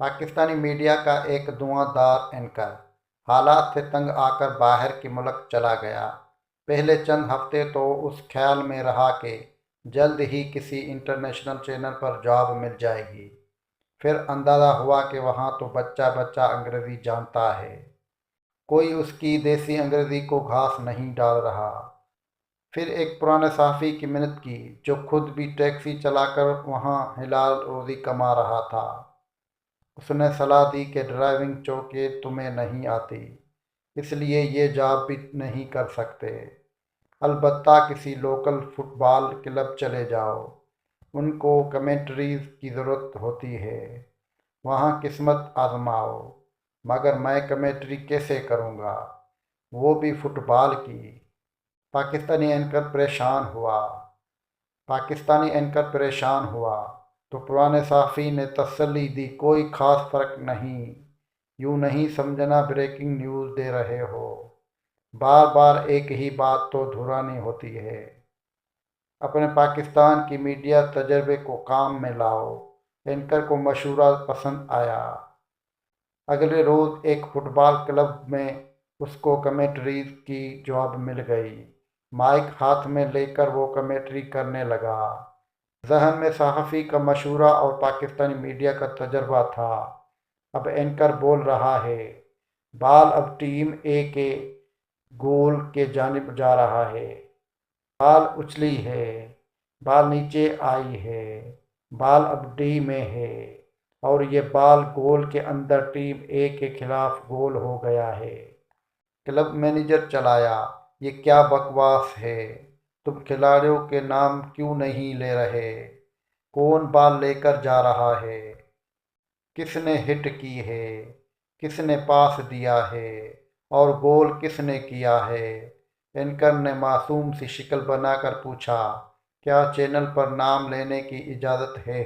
Pakistani media का एक धुआंधार anchor हालात से तंग आकर बाहर के मुल्क चला गया। पहले चंद हफ्ते तो उस ख्याल में रहा कि जल्द ही किसी इंटरनेशनल चैनल पर जॉब मिल जाएगी। फिर अंदाज़ा हुआ कि वहाँ तो बच्चा बच्चा अंग्रेज़ी जानता है, कोई उसकी देसी अंग्रेज़ी को घास नहीं डाल रहा। फिर एक पुराने सहाफ़ी की मिन्नत की जो खुद भी टैक्सी चलाकर वहाँ हिलाल रोज़ी कमा रहा था। उसने सलाह दी कि ड्राइविंग चूँकि तुम्हें नहीं आती, इसलिए ये जॉब भी नहीं कर सकते। अलबत्ता किसी लोकल फुटबॉल क्लब चले जाओ, उनको कमेंट्रीज़ की ज़रूरत होती है। वहाँ किस्मत आज़माओ। मगर मैं कमेंट्री कैसे करूँगा, वो भी फुटबॉल की? पाकिस्तानी एंकर परेशान हुआ। पाकिस्तानी एंकर परेशान हुआ तो पुराने सहाफ़ी ने तसल्ली दी, कोई ख़ास फ़र्क नहीं, यूँ नहीं समझना ब्रेकिंग न्यूज़ दे रहे हो। बार बार एक ही बात तो दोहरानी होती है। अपने पाकिस्तान की मीडिया तजर्बे को काम में लाओ। एंकर को मशवरा पसंद आया। अगले रोज़ एक फुटबॉल क्लब में उसको कमेंट्रीज की जॉब मिल गई। माइक हाथ में लेकर वो कमेंट्री करने लगा। ज़हन में सहाफ़ी का मशवरा और पाकिस्तानी मीडिया का तजर्बा था। अब एंकर बोल रहा है, बाल अब टीम ए के गोल के जानिब जा रहा है। बाल उछली है, बाल नीचे आई है, बाल अब डी में है और ये बाल गोल के अंदर टीम ए के खिलाफ गोल हो गया है। क्लब मैनेजर चलाया, ये क्या बकवास है? तुम खिलाड़ियों के नाम क्यों नहीं ले रहे? कौन बाल लेकर जा रहा है? किसने हिट की है? किसने पास दिया है? और गोल किसने किया है? एंकर ने मासूम सी शिकल बनाकर पूछा, क्या चैनल पर नाम लेने की इजाज़त है?